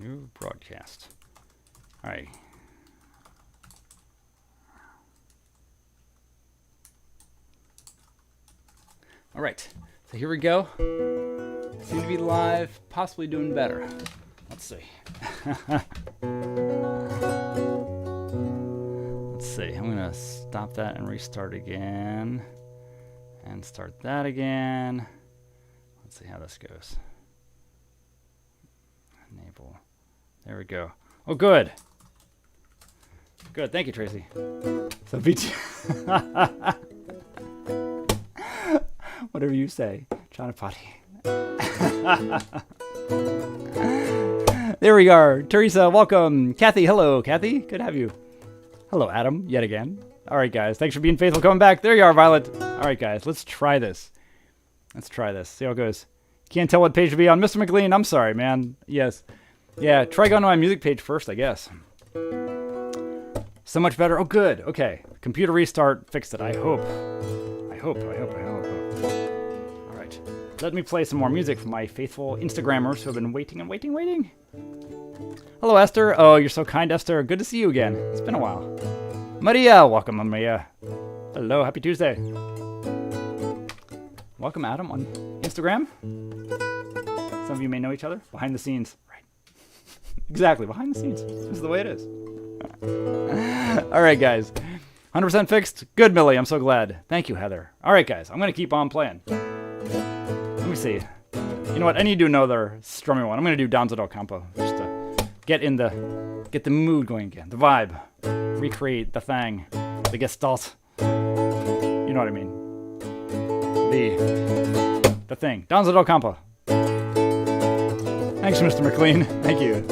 New broadcast. All right. All right. So here we go. Seem to be live, possibly doing better. Let's see. Let's see. I'm going to stop that and restart again. And start that again. Let's see how this goes. Enable. There we go. Oh, good. Good. Thank you, Tracy. So BT. Whatever you say. Chanapati. There we are. Teresa, welcome. Kathy, hello. Kathy, good to have you. Hello, Adam, yet again. All right, guys. Thanks for being faithful. Coming back. There you are, Violet. All right, guys. Let's try this. Let's try this. See how it goes. Can't tell what page to be on. Mr. McLean, I'm sorry, man. Yes. Yeah, try going to my music page first, I guess. So much better. Oh, good. Okay. Computer restart fixed it. I hope. I hope. All right. Let me play some more music for my faithful Instagrammers who have been waiting and waiting. Hello, Esther. Oh, you're so kind, Esther. Good to see you again. It's been a while. Maria. Welcome, Maria. Hello. Happy Tuesday. Welcome, Adam, on Instagram. Some of you may know each other. Behind the scenes. Right. Exactly. Behind the scenes. This is the way it is. All right, guys. 100% fixed. Good, Millie. I'm so glad. Thank you, Heather. All right, guys. I'm going to keep on playing. Let me see. You know what? I need to do another strummy one. I'm going to do Danza del Campo. Just to get the mood going again. The vibe. Recreate the thing. The gestalt. You know what I mean. The thing. Danza del Campo. Thanks, Mr. McLean. Thank you.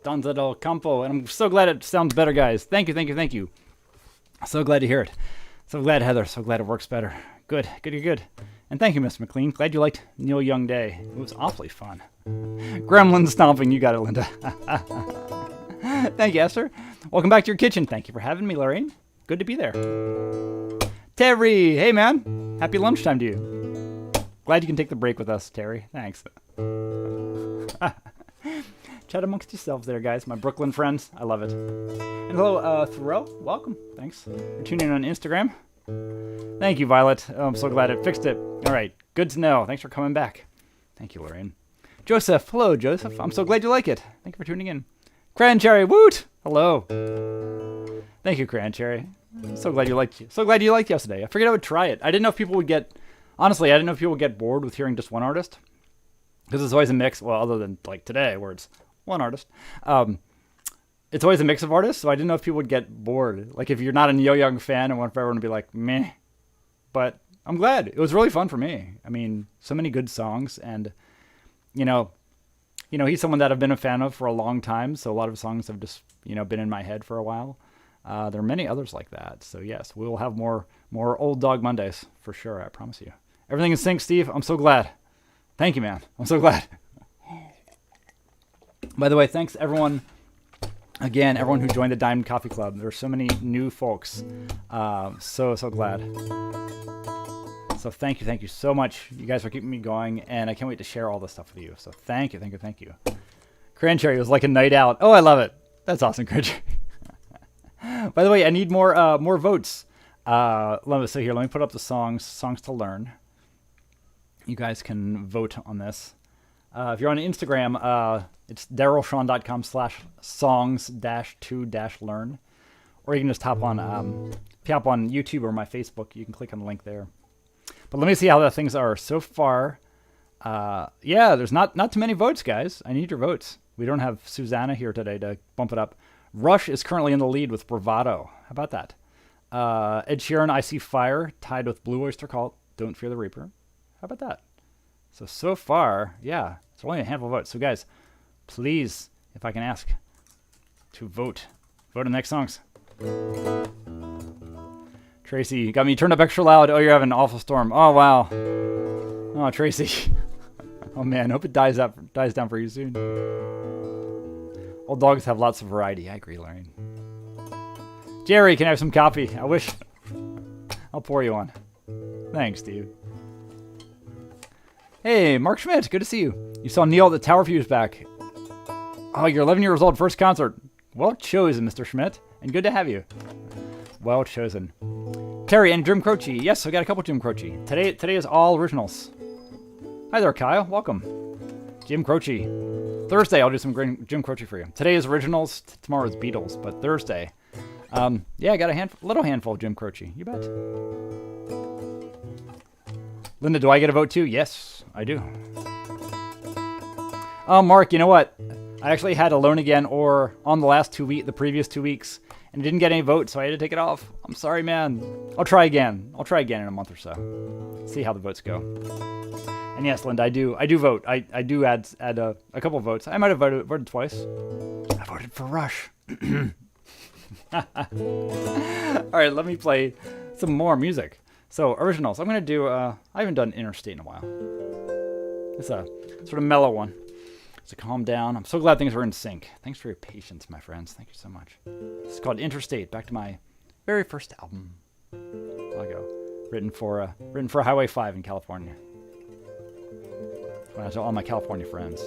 Danza del Campo, and I'm so glad it sounds better, guys. Thank you. So glad to hear it. So glad, Heather. So glad it works better. Good. And thank you, Mr. McLean. Glad you liked Neil Young Day. It was awfully fun. Gremlin stomping. You got it, Linda. Thank you, Esther. Welcome back to your kitchen. Thank you for having me, Lorraine. Good to be there. Terry. Hey, man. Happy lunchtime to you. Glad you can take the break with us, Terry. Thanks. Chat amongst yourselves there, guys. My Brooklyn friends. I love it. And hello, Thoreau. Welcome. Thanks for tuning in on Instagram. Thank you, Violet. Oh, I'm so glad it fixed it. All right. Good to know. Thanks for coming back. Thank you, Lorraine. Joseph. Hello, Joseph. I'm so glad you like it. Thank you for tuning in. Crancherry. Woot. Hello. Thank you, Crancherry. So glad you liked yesterday. I figured I would try it. I didn't know if people would get... Honestly, I didn't know if people would get bored with hearing just one artist. Because it's always a mix. Well, other than like today, where it's one artist. It's always a mix of artists, so I didn't know if people would get bored. Like, if you're not a Neil Young fan, I want everyone to be like, meh. But I'm glad. It was really fun for me. I mean, so many good songs, and, you know, he's someone that I've been a fan of for a long time, so a lot of songs have just, been in my head for a while. There are many others like that, so yes, we will have more Old Dog Mondays, for sure, I promise you. Everything in sync, Steve. I'm so glad. Thank you, man. I'm so glad. By the way, thanks, everyone. Again, everyone who joined the Diamond Coffee Club. There are so many new folks. So glad. So thank you so much. You guys are keeping me going, and I can't wait to share all this stuff with you. So thank you. Crancherry was like a night out. Oh, I love it. That's awesome, Crancherry. By the way, I need more votes. Let me put up the songs to learn. You guys can vote on this. If you're on Instagram, it's DarylShawn.com/songs-to-learn. Or you can just hop on YouTube or my Facebook. You can click on the link there. But let me see how the things are so far. Yeah, there's not too many votes, guys. I need your votes. We don't have Susanna here today to bump it up. Rush is currently in the lead with Bravado. How about that? Ed Sheeran, I See Fire, tied with Blue Oyster Cult, Don't Fear the Reaper. How about that? So far, yeah, it's only a handful of votes. So guys, please, if I can ask, to vote on the next songs. Tracy, you got me turned up extra loud. Oh, you're having an awful storm. Oh, wow. Oh, Tracy. Oh, man, hope it dies down for you soon. Old dogs have lots of variety. I agree, Lorraine. Jerry, can I have some coffee? I wish. I'll pour you one. Thanks, Steve. Hey, Mark Schmidt, good to see you. You saw Neil at the Tower Fuse back. Oh, you're 11 years old, first concert. Well chosen, Mr. Schmidt, and good to have you. Well chosen. Terry and Jim Croce. Yes, I got a couple Jim Croce. Today is all originals. Hi there, Kyle. Welcome. Jim Croce. Thursday, I'll do some great Jim Croce for you. Today is originals. Tomorrow is Beatles, but Thursday. Yeah, I got a little handful of Jim Croce. You bet. Linda, do I get a vote too? Yes, I do. Oh, Mark, you know what? I actually had Alone Again or on the previous 2 weeks, and didn't get any votes, so I had to take it off. I'm sorry, man. I'll try again. In a month or so. See how the votes go. And yes, Linda, I do vote. I do add a couple votes. I might have voted twice. I voted for Rush. All right, let me play some more music. So, originals. I'm going to do, I haven't done Interstate in a while. It's a sort of mellow one. So calm down. I'm so glad things are in sync. Thanks for your patience, my friends. Thank you so much. It's called Interstate, back to my very first album. A while ago. Written for Highway 5 in California. When I was all my California friends.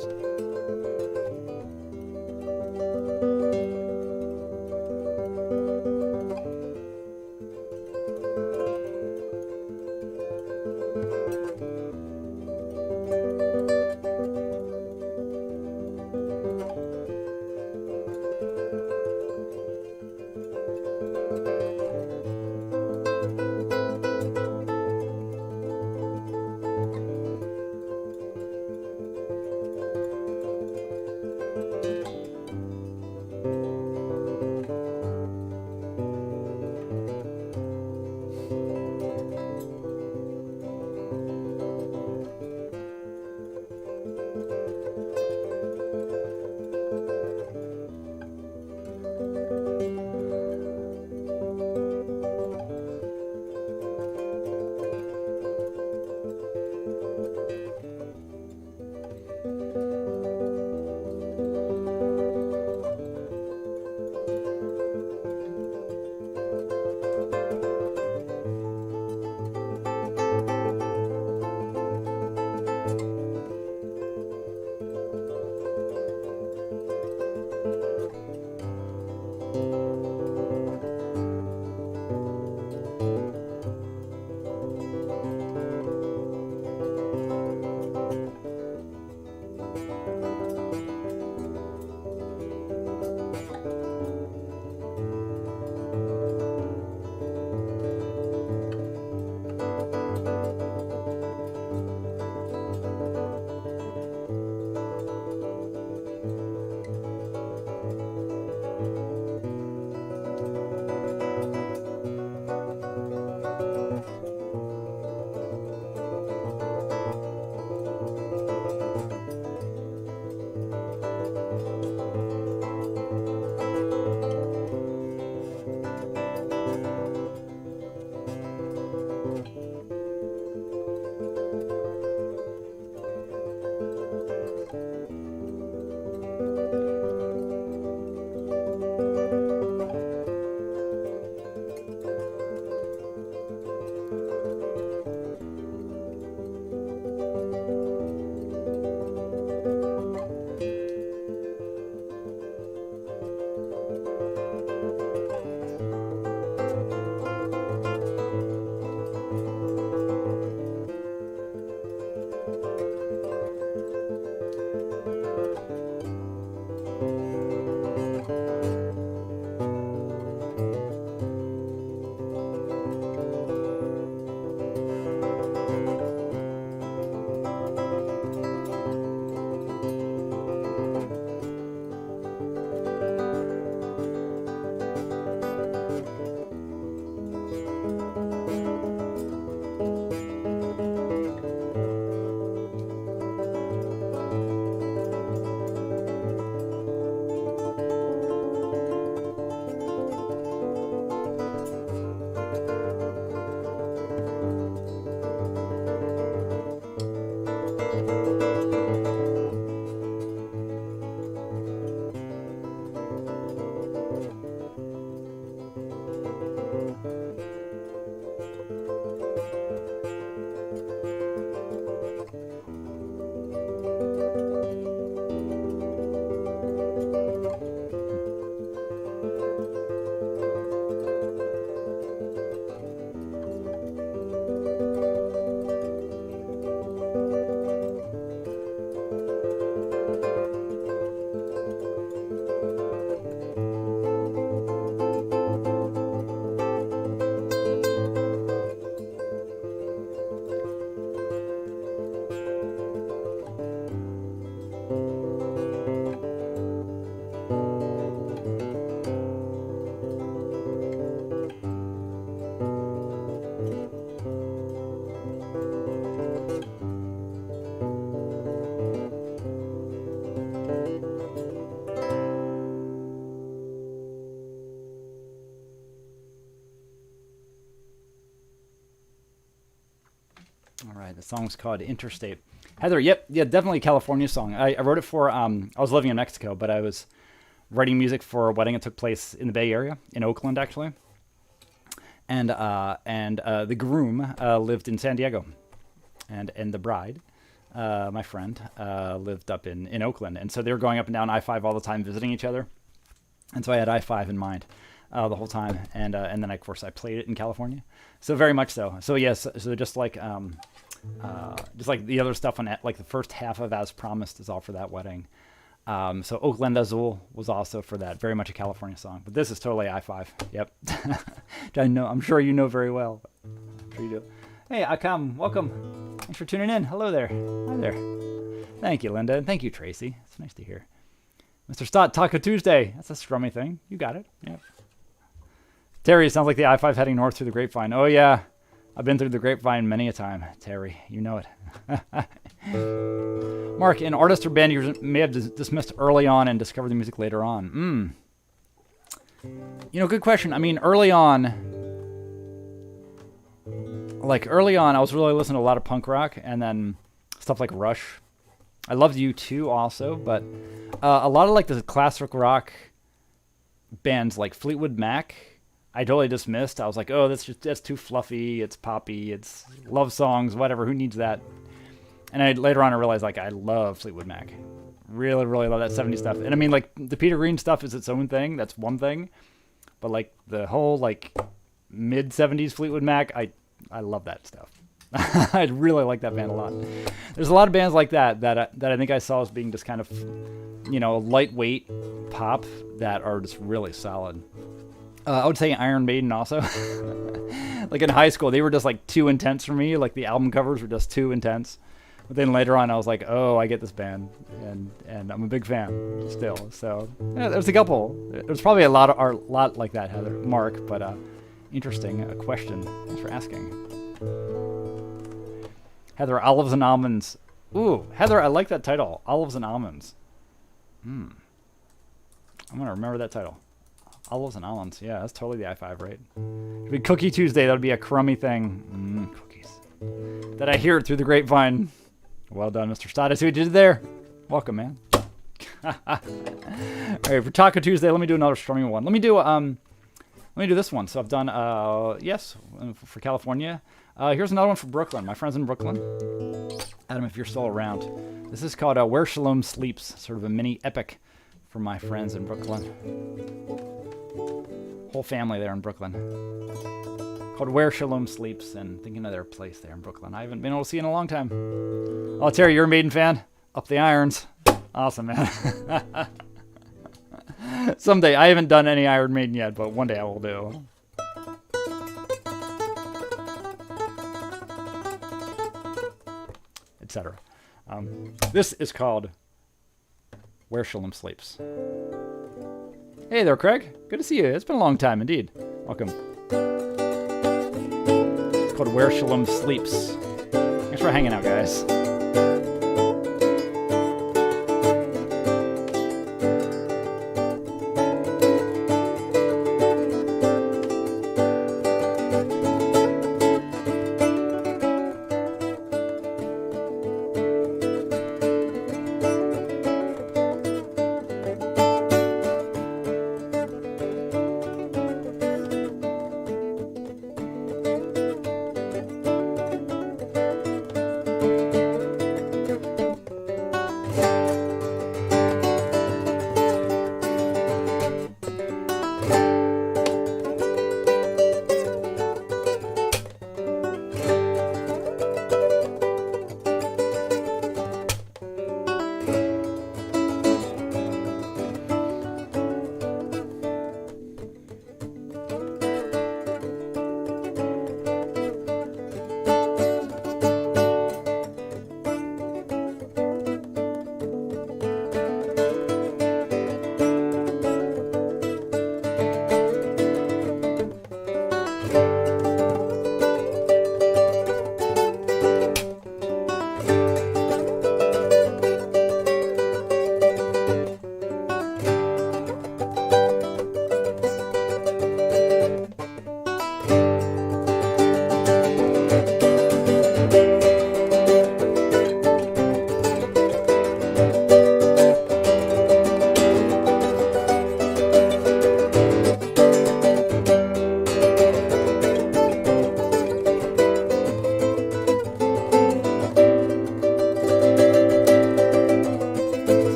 All right, the song's called Interstate. Heather, yep, yeah, definitely a California song. I wrote it for, I was living in Mexico, but I was writing music for a wedding that took place in the Bay Area, in Oakland, actually. And the groom lived in San Diego. And the bride, my friend, lived up in Oakland. And so they were going up and down I-5 all the time, visiting each other. And so I had I-5 in mind the whole time. And then, of course, I played it in California. So very much so. So, yes, so just like the other stuff on that, like the first half of As Promised is all for that wedding. So Oakland Azul was also for that. Very much a California song. But this is totally I-5. Yep. I'm sure you know very well. I'm sure you do. Hey, Akam, welcome. Thanks for tuning in. Hello there. Hi there. Thank you, Linda. And thank you, Tracy. It's nice to hear. Mr. Stott, Taco Tuesday. That's a scrummy thing. You got it. Yep. Terry, it sounds like the I-5 heading north through the Grapevine. Oh, yeah. I've been through the Grapevine many a time, Terry. You know it. Mark, an artist or band you may have dismissed early on and discovered the music later on. Good question. I mean, early on, I was really listening to a lot of punk rock and then stuff like Rush. I loved U2 also, but a lot of like the classic rock bands like Fleetwood Mac, I totally dismissed. I was like, oh, that's too fluffy. It's poppy. It's love songs, whatever. Who needs that? And later on I realized like I love Fleetwood Mac. Really, really love that 70s stuff. And I mean like the Peter Green stuff is its own thing. That's one thing. But like the whole like mid 70s Fleetwood Mac, I love that stuff. I really like that band a lot. There's a lot of bands like that I think I saw as being just kind of, lightweight pop that are just really solid. I would say Iron Maiden also. Like in high school, they were just like too intense for me. Like the album covers were just too intense. But then later on, I was like, oh, I get this band, and I'm a big fan still. So yeah, there's a couple. There's probably a lot like that, Heather, Mark. But interesting question. Thanks for asking. Heather, Olives and Almonds. Ooh, Heather, I like that title. Olives and Almonds. I'm gonna remember that title. Olives and almonds. Yeah, that's totally the I-5, right? It'd be Cookie Tuesday. That would be a crummy thing. Cookies. That I hear it through the grapevine. Well done, Mr. Stott. I see what you did there. Welcome, man. All right, for Taco Tuesday, let me do another strumming one. Let me do this one. So I've done yes for California. Here's another one for Brooklyn. My friends in Brooklyn. Adam, if you're still around, this is called Where Shalom Sleeps. Sort of a mini epic for my friends in Brooklyn. Whole family there in Brooklyn. Called Where Shalom Sleeps, and thinking of their place there in Brooklyn. I haven't been able to see in a long time. Oh, Terry, you're a Maiden fan? Up the irons. Awesome, man. Someday. I haven't done any Iron Maiden yet, but one day I will do. Etc. This is called Where Shalom Sleeps. Hey there, Craig. Good to see you. It's been a long time, indeed. Welcome. It's called Where Shalom Sleeps. Thanks for hanging out, guys.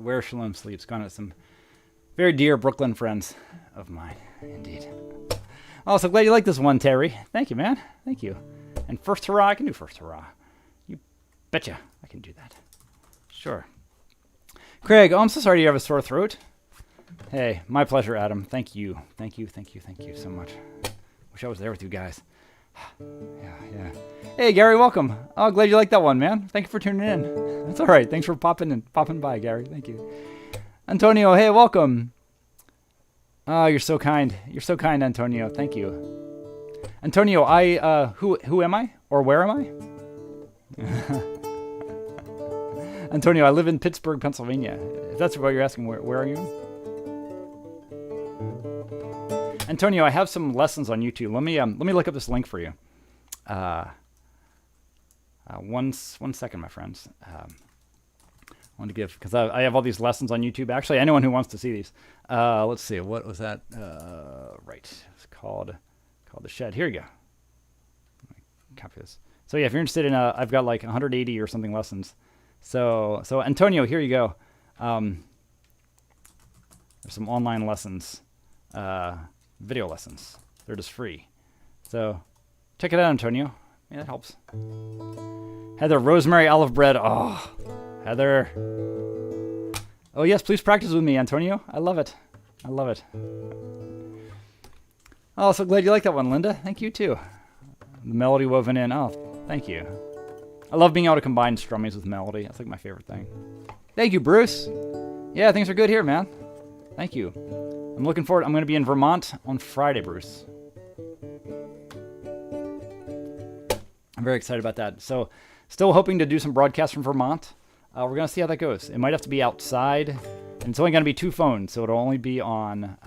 where Shalom sleeps. Gone with some very dear Brooklyn friends of mine, indeed. Also, glad you like this one, Terry. Thank you, man. Thank you. And first hurrah, I can do first hurrah. You betcha I can do that. Sure. Craig, oh, I'm so sorry you have a sore throat. Hey, my pleasure, Adam. Thank you. Thank you so much. Wish I was there with you guys. Yeah. Hey, Gary, welcome. Oh, glad you like that one, man. Thank you for tuning in. That's all right. Thanks for popping by, Gary. Thank you. Antonio, hey, welcome. Oh, you're so kind. You're so kind, Antonio. Thank you. Antonio, who am I? Or where am I? Antonio, I live in Pittsburgh, Pennsylvania. If that's what you're asking, where are you? Antonio, I have some lessons on YouTube. Let me look up this link for you. One second, my friends. I want to give, because I have all these lessons on YouTube. Actually, anyone who wants to see these. Let's see, what was that? Right, it's called The Shed. Here you go. Let me copy this. So yeah, if you're interested in, I've got like 180 or something lessons. So Antonio, here you go. There's some online lessons, video lessons. They're just free. So check it out, Antonio. Yeah, that helps. Heather, rosemary olive bread. Oh, Heather. Oh yes, please practice with me, Antonio. I love it. I love it. Oh, so glad you like that one, Linda. Thank you too. The melody woven in. Oh, thank you. I love being able to combine strummies with melody. That's like my favorite thing. Thank you, Bruce. Yeah, things are good here, man. Thank you. I'm looking forward. I'm going to be in Vermont on Friday, Bruce. I'm very excited about that. So, still hoping to do some broadcasts from Vermont. We're going to see how that goes. It might have to be outside, and it's only going to be 2 phones, so it'll only be on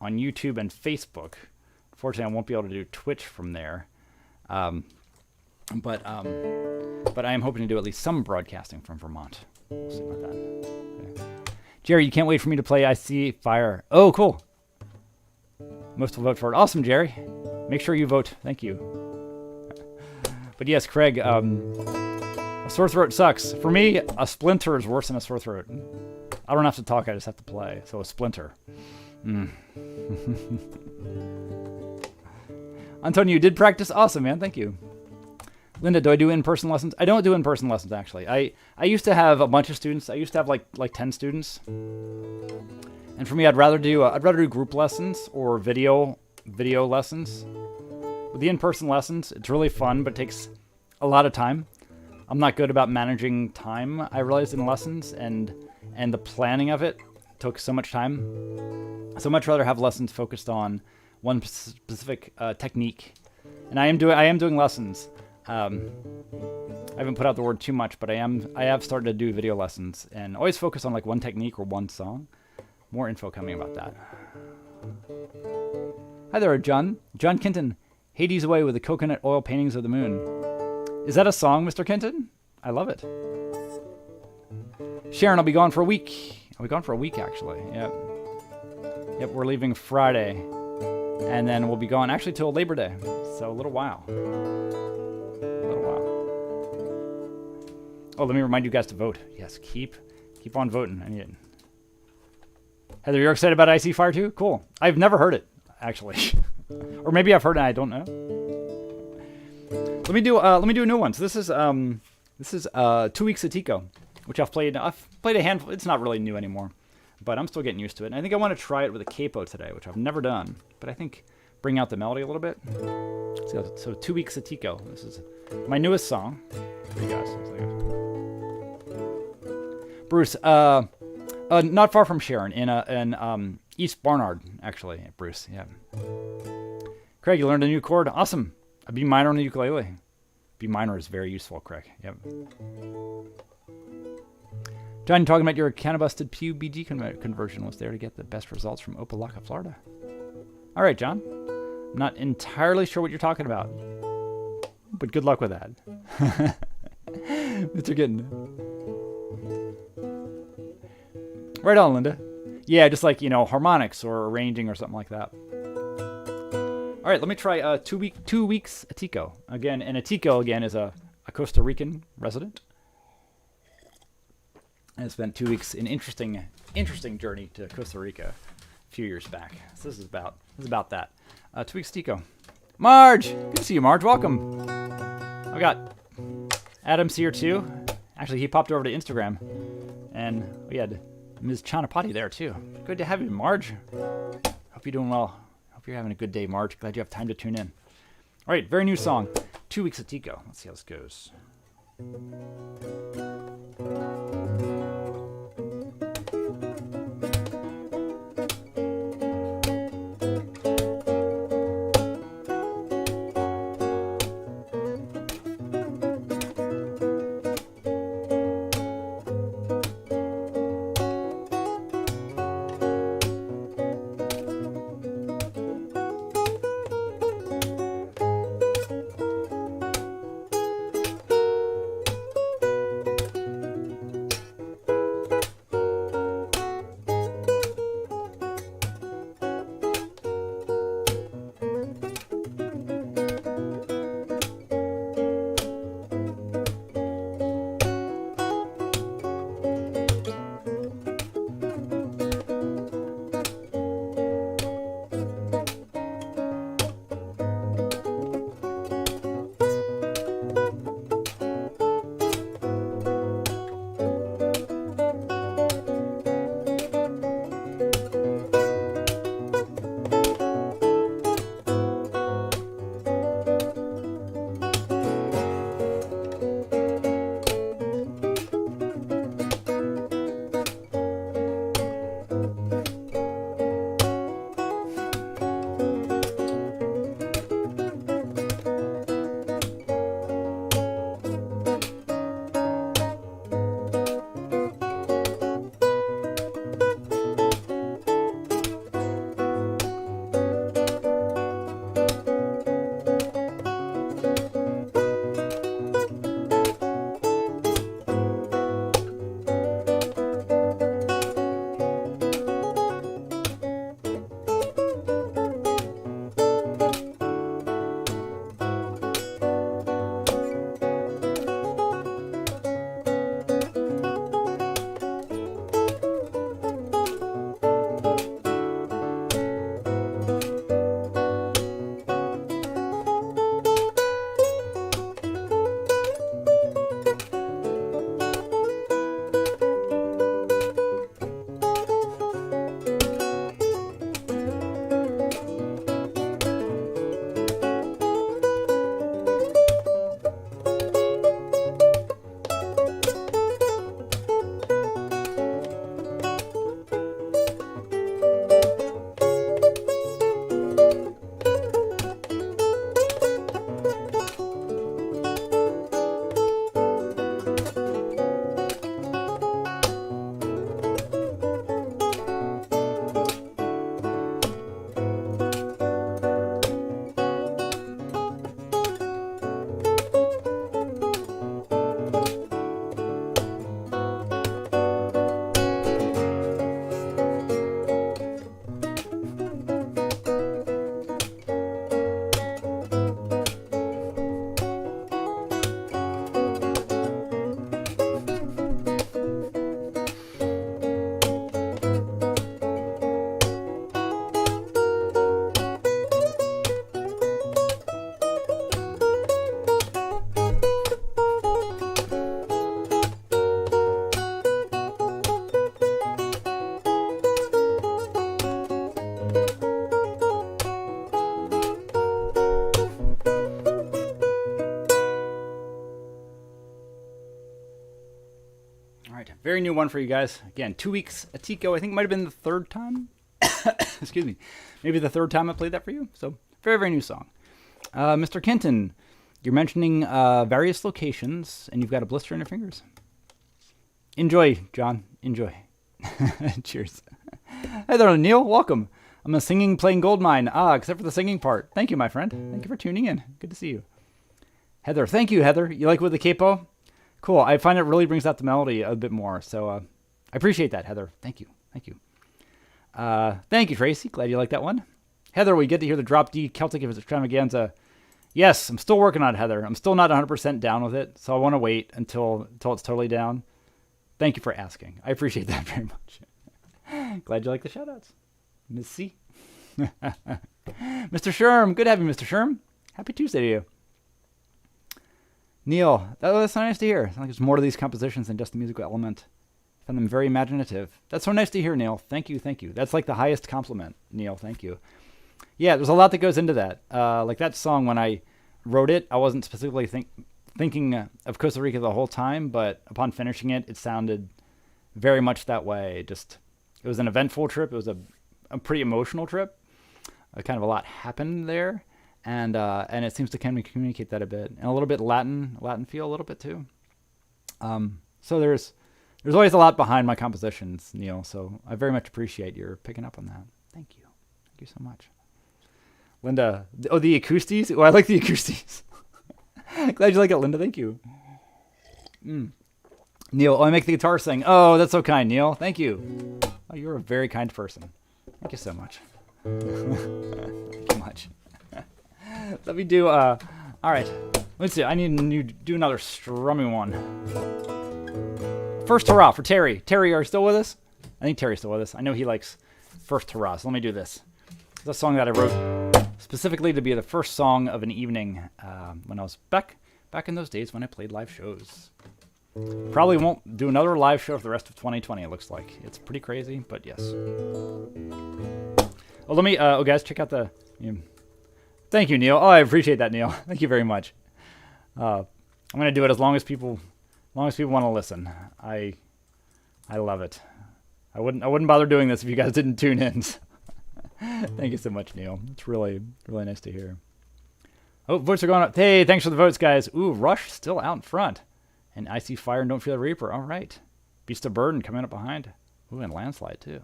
YouTube and Facebook. Unfortunately, I won't be able to do Twitch from there. But I am hoping to do at least some broadcasting from Vermont. We'll see about that. Okay. Jerry, you can't wait for me to play I See Fire. Oh, cool. Most will vote for it. Awesome, Jerry. Make sure you vote. Thank you. But yes, Craig, a sore throat sucks. For me, a splinter is worse than a sore throat. I don't have to talk, I just have to play. So a splinter. Antonio, you did practice? Awesome, man. Thank you. Linda, do I do in-person lessons? I don't do in-person lessons, actually. I used to have a bunch of students. I used to have like 10 students. And for me, I'd rather do group lessons or video lessons. With the in-person lessons, it's really fun, but it takes a lot of time. I'm not good about managing time, I realized, in lessons, and the planning of it took so much time. So I'd much rather have lessons focused on one specific technique. And I am doing lessons. I haven't put out the word too much, but I have started to do video lessons and always focus on like one technique or one song. More info coming about that. Hi there, John. John Kenton. Hades away with the coconut oil paintings of the moon. Is that a song, Mr. Kenton? I love it. Sharon, I'll be gone for a week. I'll be gone for a week, actually. Yep, we're leaving Friday. And then we'll be gone actually till Labor Day. So a little while. Oh, let me remind you guys to vote. Yes, keep on voting. I need it. Heather, you're excited about I See Fire too? Cool. I've never heard it, actually. Or maybe I've heard it and I don't know. Let me do a new one. So this is 2 Weeks of Tico, which I've played a handful. It's not really new anymore, but I'm still getting used to it. And I think I want to try it with a capo today, which I've never done, but I think bring out the melody a little bit. So 2 Weeks of Tico. This is my newest song for you guys. Bruce, not far from Sharon, in East Barnard, actually, Bruce. Yeah. Craig, you learned a new chord. Awesome. A B minor on the ukulele. B minor is very useful, Craig. Yep. John, talking about your canabusted PUBG conversion was there to get the best results from Opelika, Florida. All right, John. I'm not entirely sure what you're talking about, but good luck with that. Mr. Gittin. Right on, Linda. Yeah, just like, harmonics or arranging or something like that. All right, let me try 2 weeks Atico. Again, and Atico, again, is a Costa Rican resident. I spent 2 weeks in interesting journey to Costa Rica a few years back. So this is about that. 2 weeks Tico. Marge! Good to see you, Marge. Welcome. I got Adam's here too. Actually, he popped over to Instagram. And we had Ms. Chanapati there too. Good to have you, Marge. Hope you're doing well. Hope you're having a good day, Marge. Glad you have time to tune in. All right, very new song. 2 weeks of Tico. Let's see how this goes. Very new one for you guys. Again, 2 weeks at Tico. I think it might have been the third time. Excuse me. Maybe the third time I played that for you. So, very, very new song. Mr. Kenton, you're mentioning various locations, and you've got a blister in your fingers. Enjoy, John. Enjoy. Cheers. Hi there, Neil. Welcome. I'm a singing, playing Goldmine. Except for the singing part. Thank you, my friend. Thank you for tuning in. Good to see you. Heather. Thank you, Heather. You like with the capo? Cool. I find it really brings out the melody a bit more. So I appreciate that, Heather. Thank you. Thank you. Thank you, Tracy. Glad you like that one. Heather, we get to hear the drop D Celtic extravaganza. Yes, I'm still working on it, Heather. I'm still not 100% down with it, so I want to wait until it's totally down. Thank you for asking. I appreciate that very much. Glad you like the shoutouts. Miss C. Mr. Sherm. Good having you, Mr. Sherm. Happy Tuesday to you. Neil. That's so nice to hear. Sounds like there's more to these compositions than just the musical element. I found them very imaginative. That's so nice to hear, Neil. Thank you, thank you. That's like the highest compliment, Neil. Thank you. Yeah, there's a lot that goes into that. Like that song, when I wrote it, I wasn't specifically thinking of Costa Rica the whole time, but upon finishing it, it sounded very much that way. It was an eventful trip. It was a pretty emotional trip. Kind of a lot happened there, and it seems to kind of communicate that a bit, and a little bit Latin feel a little bit too. So there's always a lot behind my compositions, Neil. So I very much appreciate your picking up on that. Thank you so much. Linda, the Acoustics. Oh, I like the Acoustics. Glad you like it, Linda. Thank you. Neil, I make the guitar sing. Oh, that's so kind, Neil. Thank you. Oh, you're a very kind person. Thank you so much. Thank you much. Let me do, all right. Let's see. I need to do another strumming one. First Hurrah for Terry. Terry, are you still with us? I think Terry's still with us. I know he likes First Hurrah, so let me do this. It's a song that I wrote specifically to be the first song of an evening when I was back in those days when I played live shows. Probably won't do another live show for the rest of 2020, it looks like. It's pretty crazy, but yes. Oh, let me, guys, check out the... Thank you, Neil. Oh, I appreciate that, Neil. Thank you very much. I'm going to do it as long as people want to listen. I love it. I wouldn't bother doing this if you guys didn't tune in. Thank you so much, Neil. It's really, really nice to hear. Oh, votes are going up. Hey, thanks for the votes, guys. Ooh, Rush still out in front. And I See Fire and Don't Fear the Reaper. All right. Beast of Burden coming up behind. Ooh, and Landslide, too.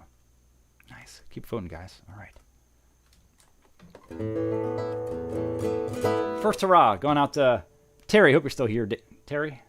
Nice. Keep voting, guys. All right. First Hurrah. Going out to Terry. Hope you're still here, Terry.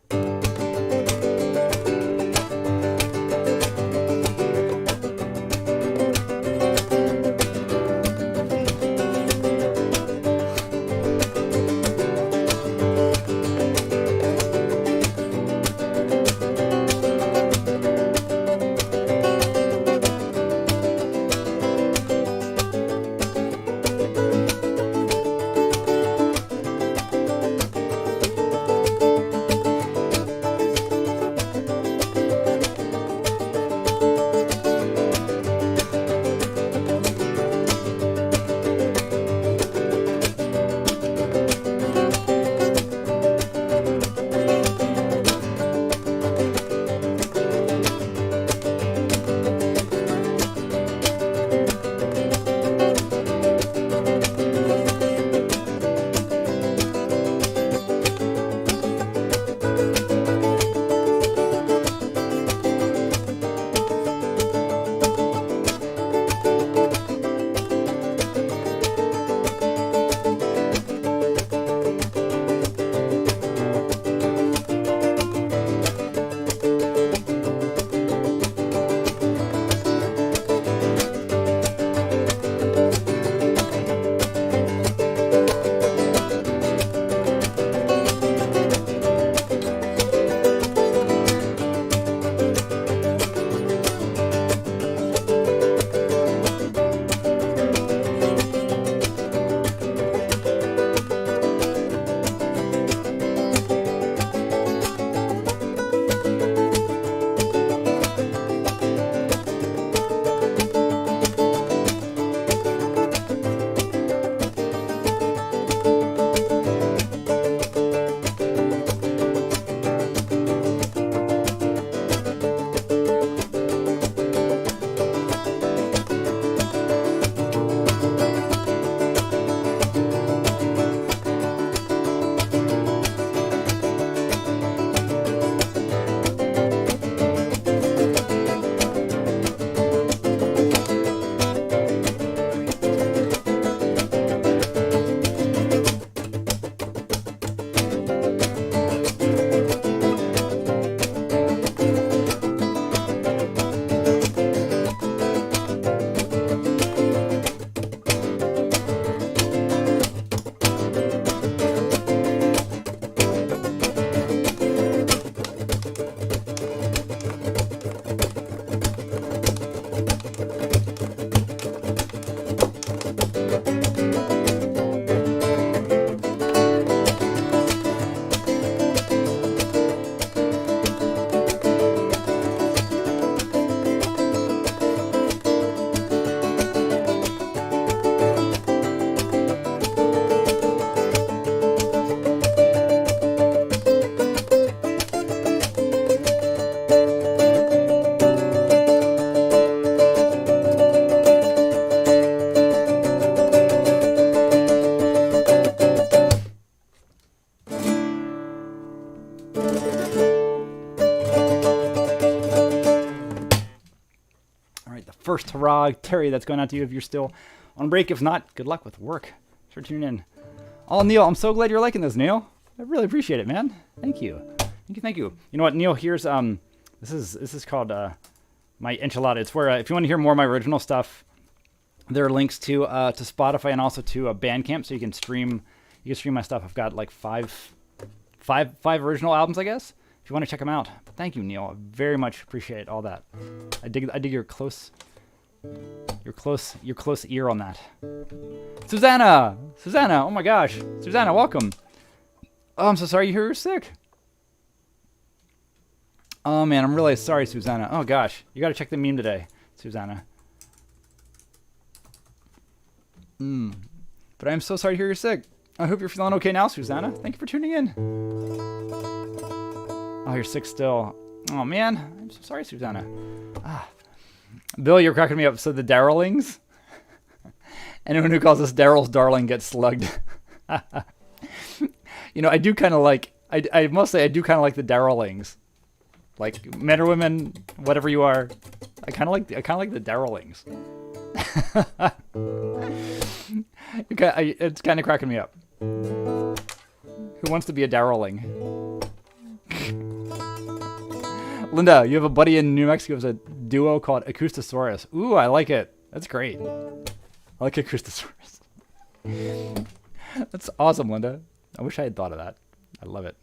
right, the first hurrah, Terry, that's going out to you if you're still on break. If not, good luck with work. Thanks for tuning in. Oh, Neil, I'm so glad you're liking this, Neil. I really appreciate it, man. Thank you. Thank you. You know what, Neil, here's, this is called, my enchilada. It's where, if you want to hear more of my original stuff, there are links to Spotify and also to Bandcamp, so you can stream my stuff. I've got like five original albums, I guess. If you want to check them out. Thank you, Neil. I very much appreciate all that. I dig your close ear on that. Susanna, oh my gosh, Susanna, welcome. Oh, I'm so sorry you hear you're sick. Oh man, I'm really sorry, Susanna. Oh gosh, you got to check the meme today, Susanna. But I'm so sorry to hear you're sick. I hope you're feeling okay now, Susanna. Thank you for tuning in. Oh, you're sick still. Oh, man. I'm so sorry, Susanna. Bill, you're cracking me up. So the Darylings? Anyone who calls us Daryl's darling gets slugged. You know, I do kind of like, I must say, I do kind of like the Darylings. Like, men or women, whatever you are. I kind of like the Darylings. It's kind of cracking me up. Who wants to be a Daryling? Linda, you have a buddy in New Mexico who has a duo called Acoustosaurus. Ooh, I like it. That's great. I like Acoustosaurus. That's awesome, Linda. I wish I had thought of that. I love it.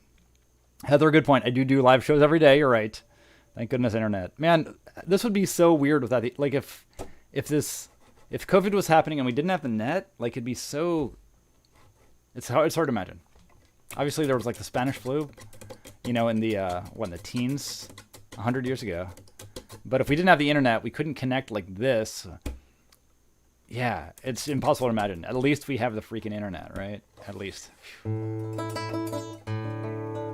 Heather, good point. I do live shows every day. You're right. Thank goodness internet. Man, this would be so weird without the, like if COVID was happening and we didn't have the net, like it'd be so. It's hard to imagine. Obviously, there was like the Spanish flu, you know, in the the teens, 100 years ago. But if we didn't have the internet, we couldn't connect like this. Yeah, it's impossible to imagine. At least we have the freaking internet, right? At least.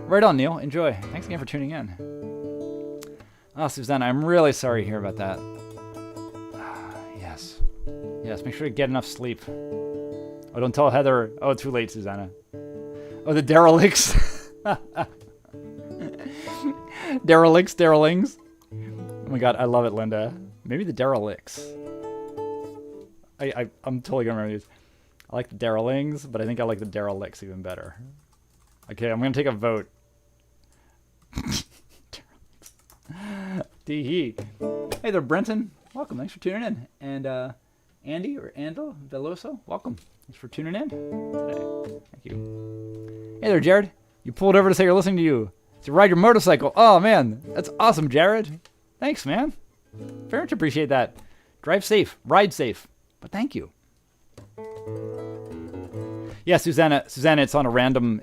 Right on, Neil. Enjoy. Thanks again for tuning in. Oh, Susanna, I'm really sorry to hear about that. Yes. Yes, make sure to get enough sleep. Oh, don't tell Heather. Oh, too late, Susanna. Oh, the derelicts. Derelings. Oh my god, I love it, Linda. Maybe the derelicts. I'm totally gonna remember these. I like the derelings, but I think I like the derelicts even better. Okay, I'm gonna take a vote. Tee-hee. Hey there, Brenton. Welcome. Thanks for tuning in. And Andy or Andel Veloso, welcome. Thanks for tuning in today. Thank you. Hey there, Jared. You pulled over to say you're listening to you to ride your motorcycle. Oh man, that's awesome, Jared. Thanks, man. Very much appreciate that. Drive safe, ride safe. But thank you. Yeah, Susanna, it's on a random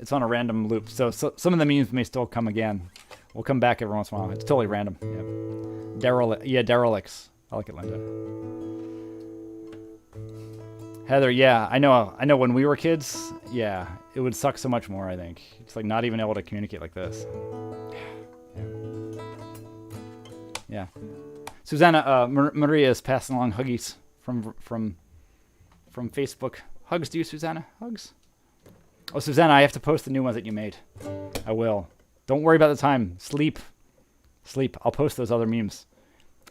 loop. So some of the memes may still come again. We'll come back every once in a while. It's totally random. Yeah. Derelicts. I like it, Linda. Heather, yeah, I know when we were kids, yeah, it would suck so much more, I think. It's like not even able to communicate like this. Yeah. Susanna, Maria is passing along huggies from Facebook. Hugs to you, Susanna. Hugs. Oh, Susanna, I have to post the new ones that you made. I will. Don't worry about the time. Sleep. I'll post those other memes.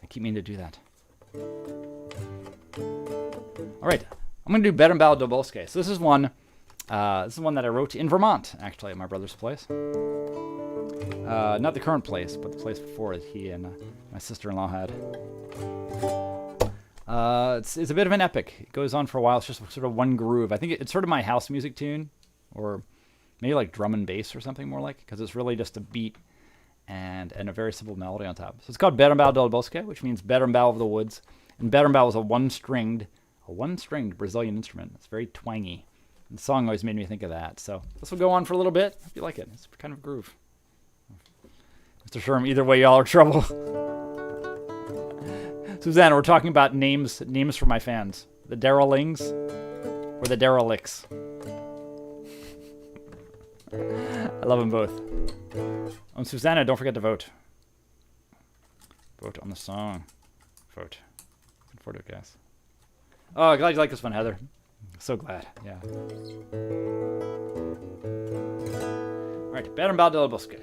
I keep meaning to do that. All right. I'm going to do Bermbau do Bosque. So this is one that I wrote in Vermont, actually, at my brother's place. Not the current place, but the place before it he and my sister-in-law had. It's a bit of an epic. It goes on for a while. It's just sort of one groove. I think it's sort of my house music tune, or maybe like drum and bass or something more like, because it's really just a beat and a very simple melody on top. So it's called Bermbau do Bosque, which means Bermbau of the woods. And Bermbau is a one-stringed Brazilian instrument. It's very twangy. And the song always made me think of that. So this will go on for a little bit. If you like it, it's kind of a groove. Mr. Sherm, either way, y'all are trouble. Susanna, we're talking about names for my fans. The Darylings or the Derelicts. I love them both. Oh, Susanna, don't forget to vote. Vote on the song. Vote. Looking forward to it, guys. Oh, glad you like this one, Heather. So glad. Yeah. All right, Bermbau do Bosque.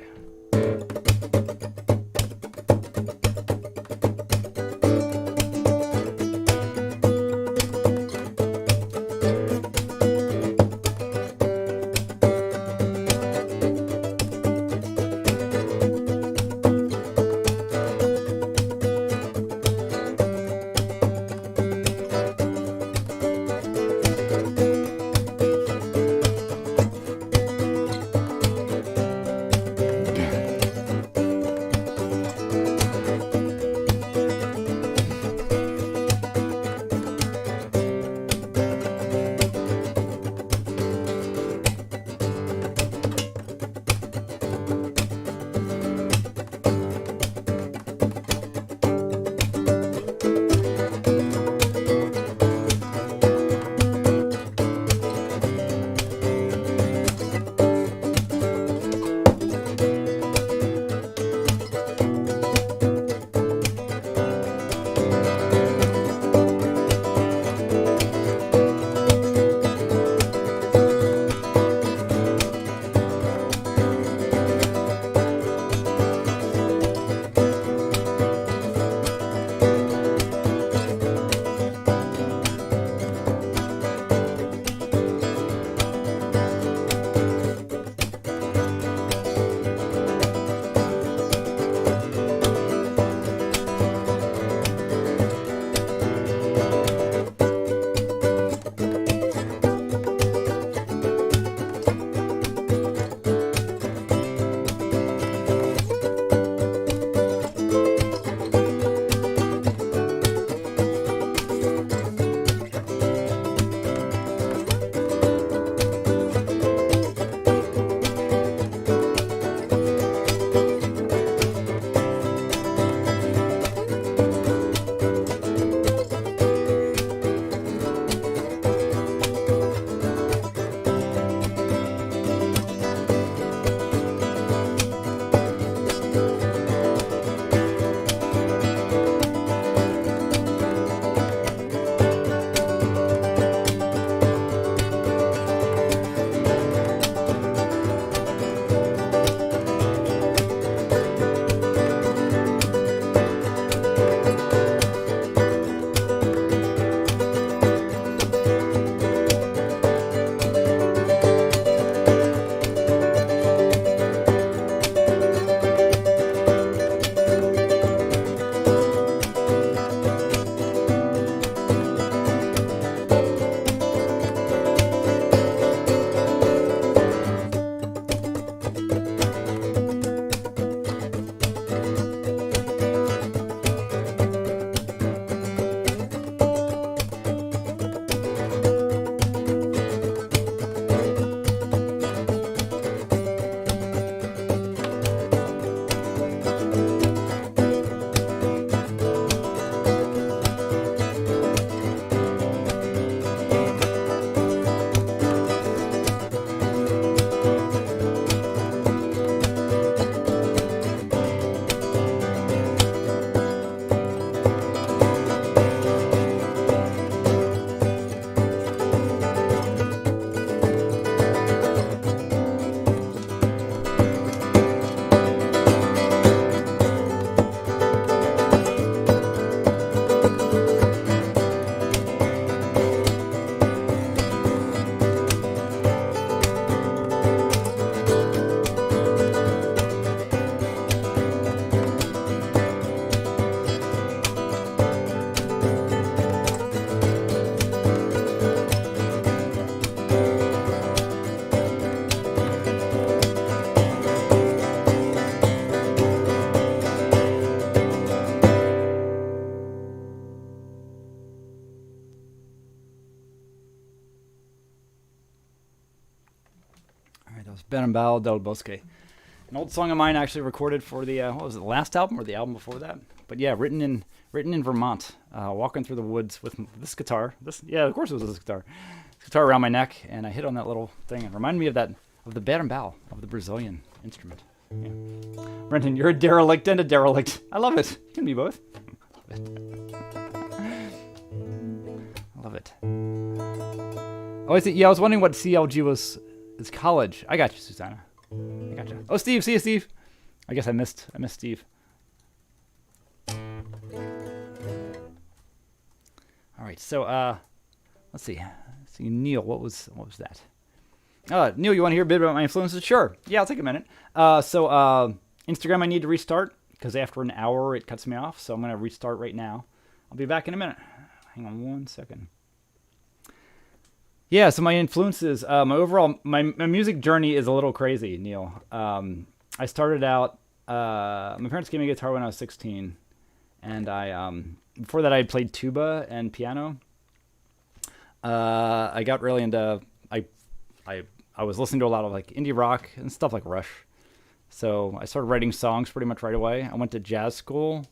was Berimbau del Bosque. An old song of mine actually recorded for the, what was it, the last album or the album before that? But yeah, written in Vermont, walking through the woods with this guitar. Yeah, of course it was this guitar. This guitar around my neck, and I hit on that little thing. It reminded me of the Berimbau, of the Brazilian instrument. Yeah. Brenton, you're a derelict and a derelict. I love it. You can be both. I love it. Oh, I was wondering what CLG was. It's college. I got you, Susanna. I got you. Oh, Steve, see you, Steve. I guess I missed Steve. All right, so let's see. Neil, what was that? Neil, you want to hear a bit about my influences? Sure. Yeah, I'll take a minute. So Instagram, I need to restart because after an hour it cuts me off. So I'm going to restart right now. I'll be back in a minute. Hang on 1 second. Yeah, so my influences, my music journey is a little crazy, Neil. I started out, my parents gave me a guitar when I was 16, and before that I had played tuba and piano. I got really into, I was listening to a lot of like indie rock and stuff like Rush. So I started writing songs pretty much right away. I went to jazz school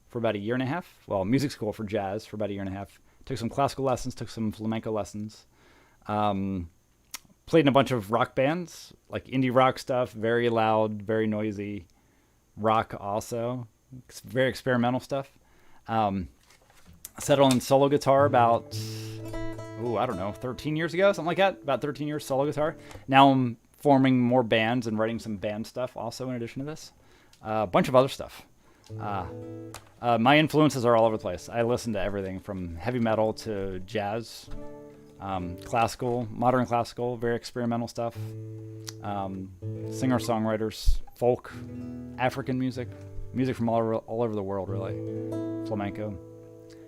for about a year and a half. Well, music school for jazz for about a year and a half. Took some classical lessons, took some flamenco lessons. Played in a bunch of rock bands, like indie rock stuff, very loud, very noisy. Rock also, very experimental stuff. Settled on solo guitar about, I don't know, 13 years ago, something like that. About 13 years solo guitar. Now I'm forming more bands and writing some band stuff also in addition to this. A bunch of other stuff. My influences are all over the place. I listen to everything from heavy metal to jazz. Classical, modern classical, very experimental stuff, singer-songwriters, folk, African music from all over the world, really, flamenco.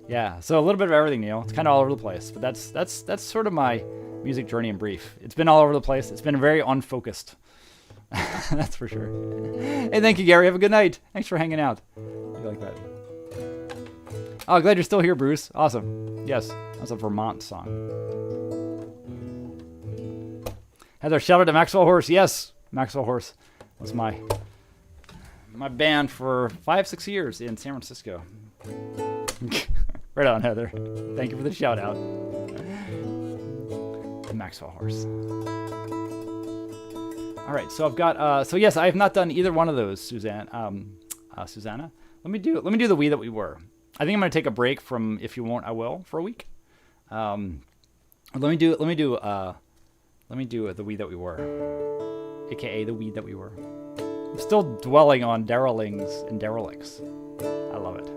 Yeah, so a little bit of everything, Neil. It's kind of all over the place, but that's sort of my music journey in brief. It's been all over the place. It's been very unfocused. That's for sure. Hey, thank you, Gary. Have a good night. Thanks for hanging out. You like that? Oh, glad you're still here, Bruce. Awesome. Yes, that's a Vermont song. Heather, shout out to Maxwell Horse. Yes, Maxwell Horse was my band for 5-6 years in San Francisco. Right on, Heather. Thank you for the shout out. Maxwell Horse. All right, so I've got. So yes, I have not done either one of those, Susanna. Let me do the We That We Were. I think I'm gonna take a break from If You Won't, I Will for a week. Let me do the We That We Were, aka the We That We Were. I'm still dwelling on derelings and derelicts. I love it.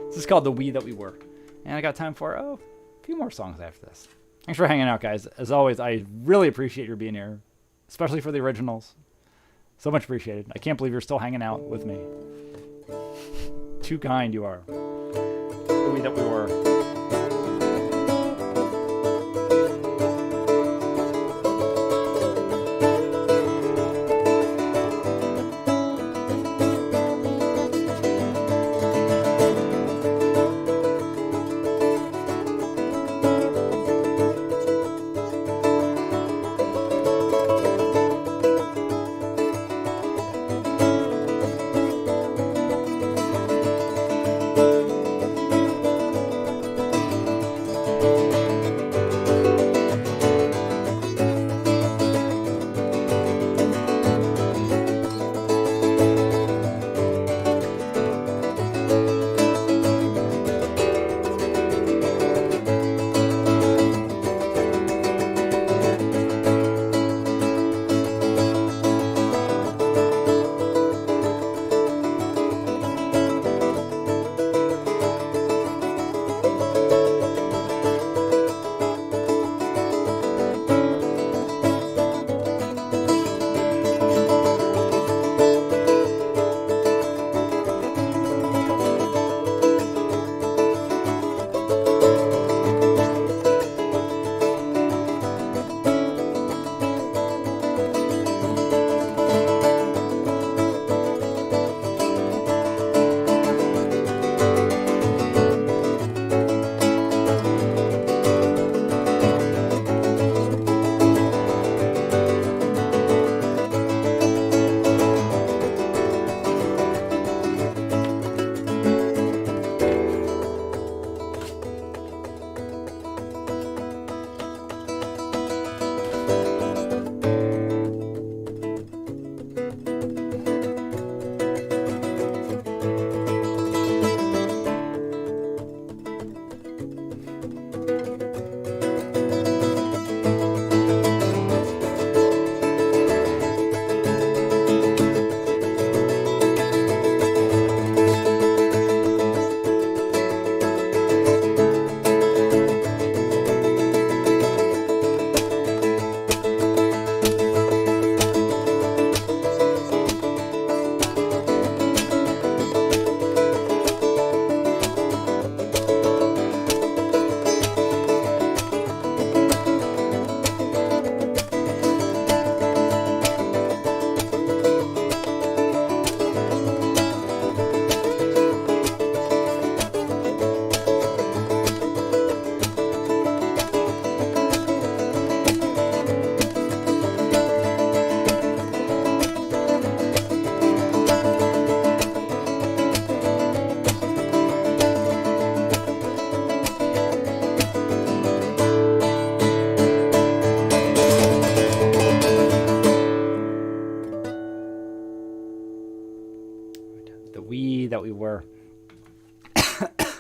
This is called the We That We Were, and I got time for a few more songs after this. Thanks for hanging out, guys. As always, I really appreciate your being here, especially for the originals. So much appreciated. I can't believe you're still hanging out with me. Too kind you are. The We That We Were.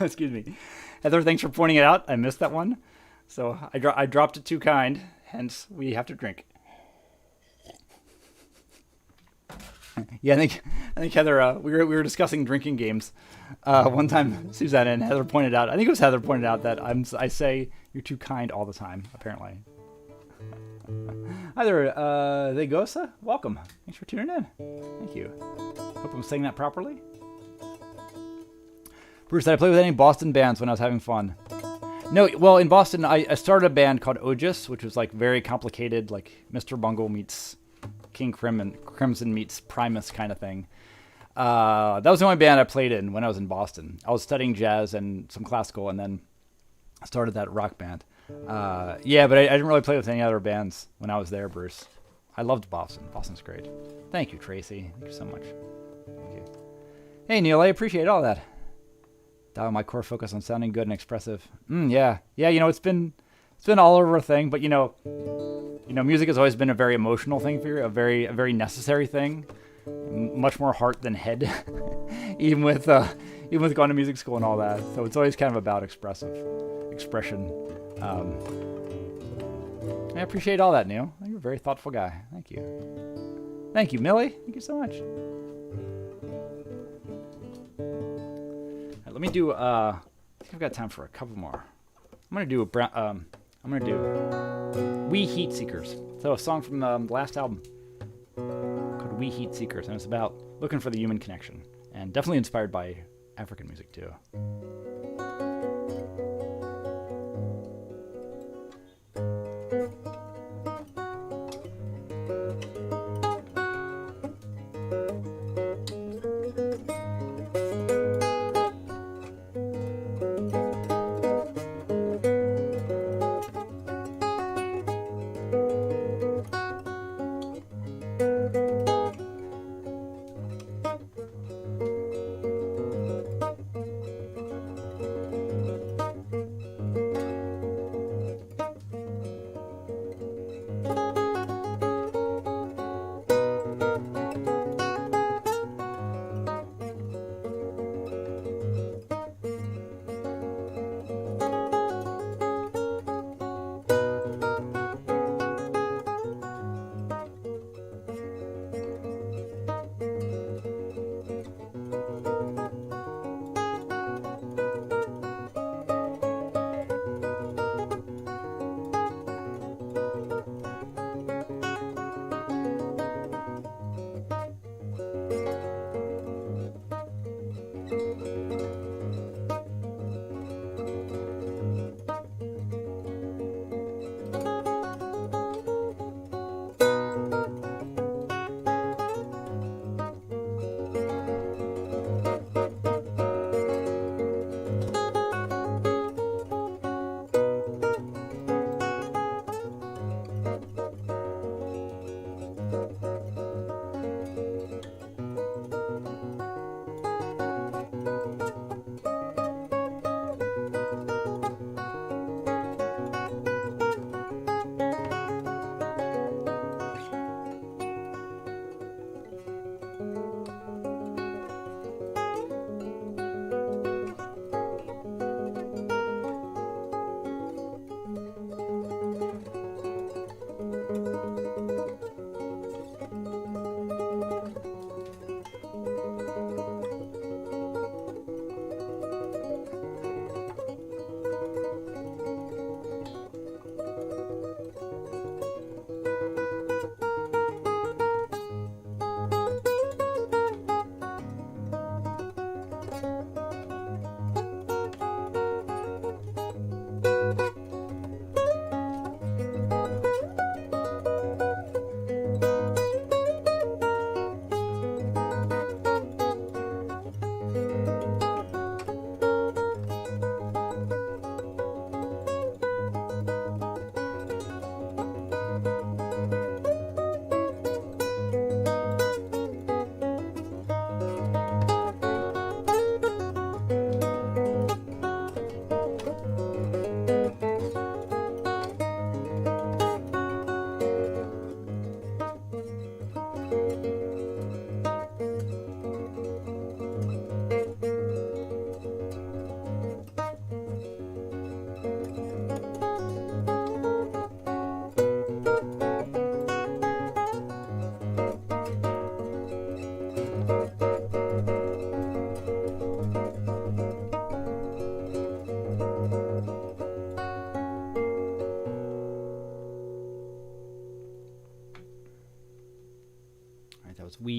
Excuse me. Heather, thanks for pointing it out. I missed that one. So I dropped it too kind. Hence, we have to drink. Yeah, I think Heather, we were discussing drinking games. One time, Suzanne and Heather pointed out, I think it was Heather pointed out that I say you're too kind all the time, apparently. Hi there, Vegosa. Welcome. Thanks for tuning in. Thank you. Hope I'm saying that properly. Bruce, did I play with any Boston bands when I was having fun? No, well, in Boston, I started a band called Ogis, which was like very complicated, like Mr. Bungle meets King Crimson meets Primus kind of thing. That was the only band I played in when I was in Boston. I was studying jazz and some classical, and then I started that rock band. Yeah, but I didn't really play with any other bands when I was there, Bruce. I loved Boston. Boston's great. Thank you, Tracy. Thank you so much. Thank you. Hey, Neil, I appreciate all that. Dial my core focus on sounding good and expressive. Yeah. You know, it's been all over a thing, but you know, music has always been a very emotional thing for you, a very necessary thing, much more heart than head, even with going to music school and all that. So it's always kind of about expression. I appreciate all that, Neil. You're a very thoughtful guy. Thank you, Millie. Thank you so much. Let me do. I think I've got time for a couple more. I'm gonna do "We Heat Seekers." So a song from the last album called "We Heat Seekers," and it's about looking for the human connection, and definitely inspired by African music too.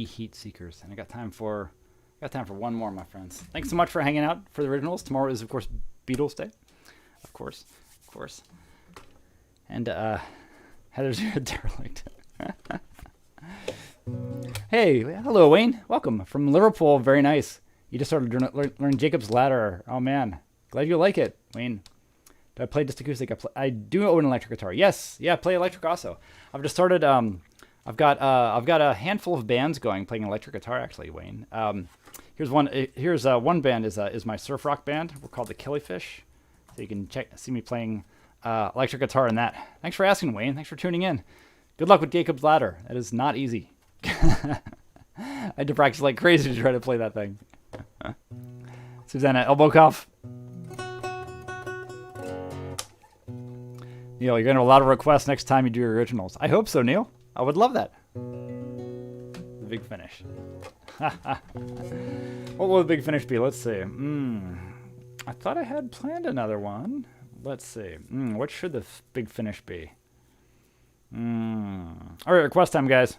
3 heat seekers, and I got time for one more, my friends. Thanks so much for hanging out for the originals. Tomorrow is, of course, Beatles Day. Of course. And Heather's here, derelict. Hey, hello, Wayne. Welcome from Liverpool. Very nice. You just started learning Jacob's Ladder. Oh man, glad you like it, Wayne. Do I play just acoustic? I do own an electric guitar. Yes, yeah, play electric also. I've just started. I've got a handful of bands going playing electric guitar. Actually, Wayne. Here's one. Here's one band is my surf rock band. We're called the Killifish. So you can see me playing electric guitar in that. Thanks for asking, Wayne. Thanks for tuning in. Good luck with Jacob's Ladder. That is not easy. I had to practice like crazy to try to play that thing. Susanna, elbow cuff. Neil, you're going to have a lot of requests next time you do your originals. I hope so, Neil. I would love that. The big finish. What will the big finish be? Let's see. I thought I had planned another one. Let's see. What should the big finish be? All right, request time, guys.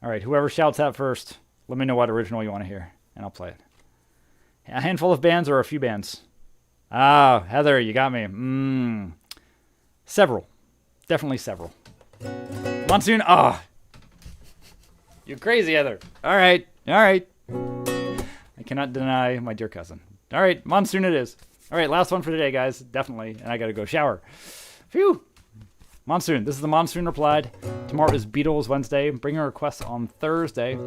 All right, whoever shouts out first, let me know what original you want to hear, and I'll play it. A handful of bands or a few bands? Ah, Heather, you got me. Several. Definitely several. Monsoon. Ah. You're crazy, Heather. All right. I cannot deny my dear cousin. All right, Monsoon it is. All right, last one for today, guys. Definitely. And I got to go shower. Phew. Monsoon. This is the Monsoon replied. Tomorrow is Beatles Wednesday. Bring your requests on Thursday.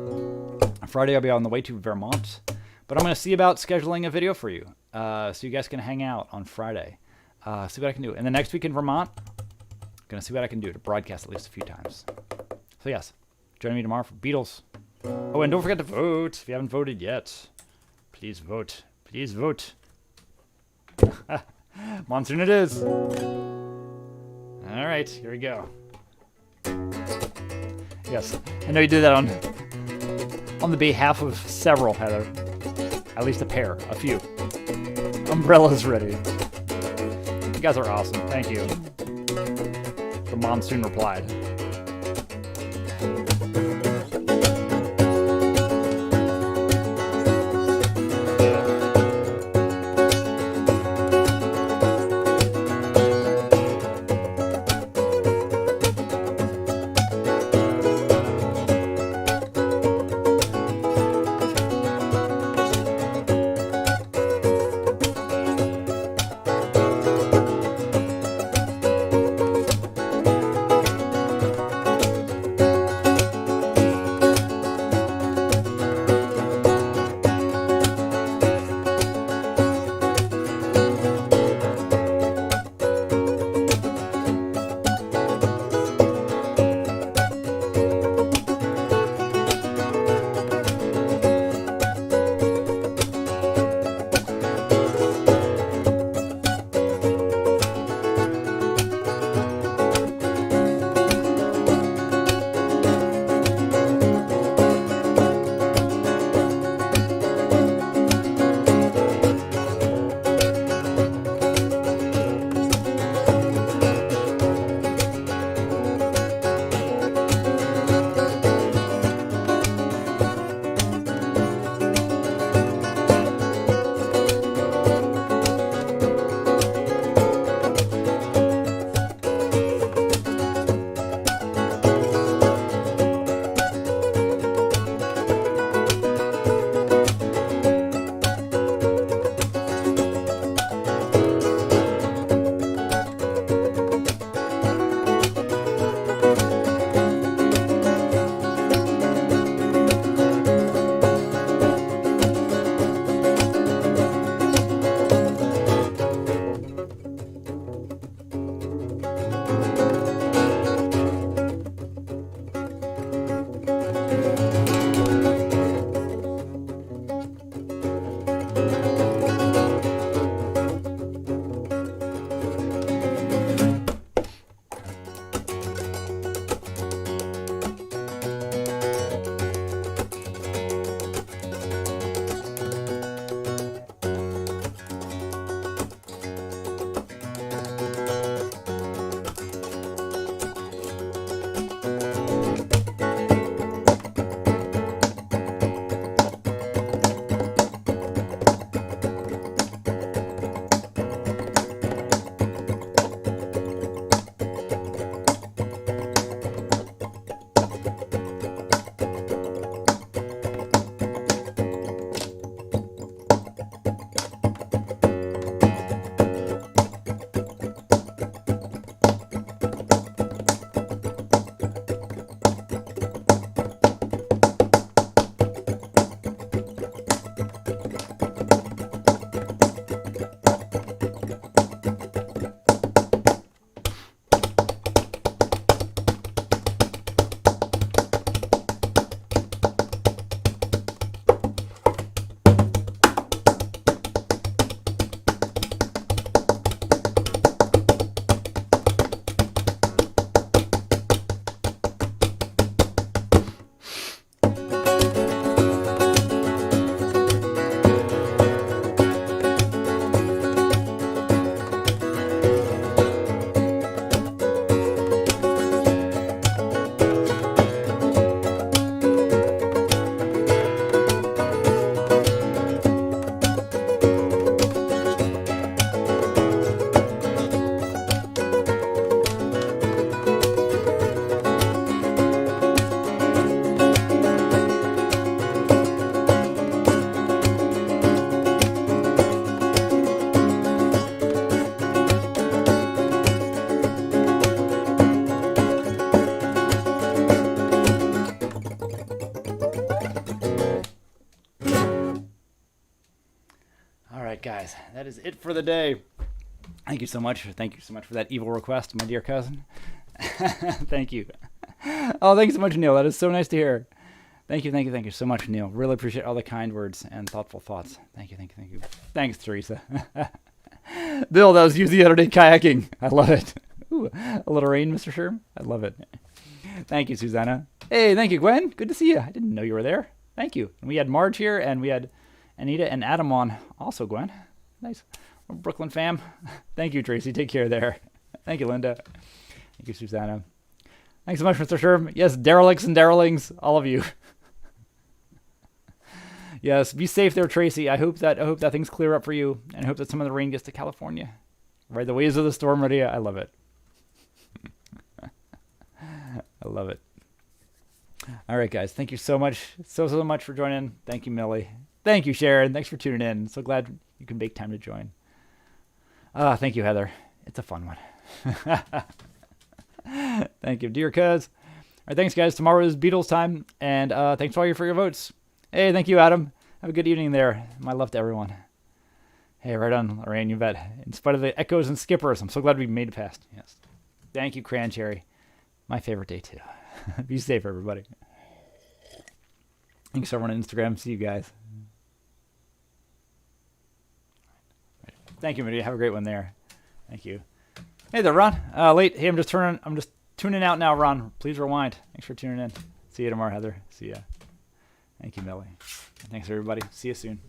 Friday, I'll be on the way to Vermont. But I'm going to see about scheduling a video for you. So you guys can hang out on Friday. See what I can do. And the next week in Vermont, I'm going to see what I can do to broadcast at least a few times. So yes, join me tomorrow for Beatles. Oh, and don't forget to vote if you haven't voted yet. Please vote. Please vote. Monsoon it is. All right, here we go. Yes, I know you did that on the behalf of several, Heather. At least a pair, a few. Umbrellas ready. You guys are awesome. Thank you. The Monsoon replied. it for the day. Thank you so much. Thank you so much for that evil request, my dear cousin. Thank you. Oh, thank you so much, Neil. That is so nice to hear. Thank you so much, Neil. Really appreciate all the kind words and thoughtful thoughts. Thank you. Thanks, Teresa. Bill, that was you the other day kayaking. I love it. Ooh, a little rain, Mr. Sherm. I love it. Thank you, Susanna. Hey, thank you, Gwen. Good to see you. I didn't know you were there. Thank you. And we had Marge here, and we had Anita and Adam on. Also, Gwen. Nice. Brooklyn fam. Thank you, Tracy. Take care there. Thank you, Linda. Thank you, Susanna. Thanks so much, Mr. Sherm. Yes, derelicts and derelings, all of you. Yes, be safe there, Tracy. I hope that things clear up for you, and I hope that some of the rain gets to California. Right, the waves of the storm ready. I love it. I love it. All right, guys. Thank you so much, so much for joining. Thank you, Millie. Thank you, Sharon. Thanks for tuning in. So glad you can make time to join. Thank you, Heather. It's a fun one. Thank you, dear cuz. All right, thanks, guys. Tomorrow is Beatles time, and thanks for your votes. Hey, thank you, Adam. Have a good evening there. My love to everyone. Hey, right on, Lorraine, you bet. In spite of the echoes and skippers, I'm so glad we made it past. Yes. Thank you, Cran Cherry. My favorite day, too. Be safe, everybody. Thanks, everyone on Instagram. See you guys. Thank you, Maria. Have a great one there. Thank you. Hey there, Ron. Late. Hey, I'm just tuning out now, Ron. Please rewind. Thanks for tuning in. See you tomorrow, Heather. See ya. Thank you, Millie. Thanks, everybody. See you soon.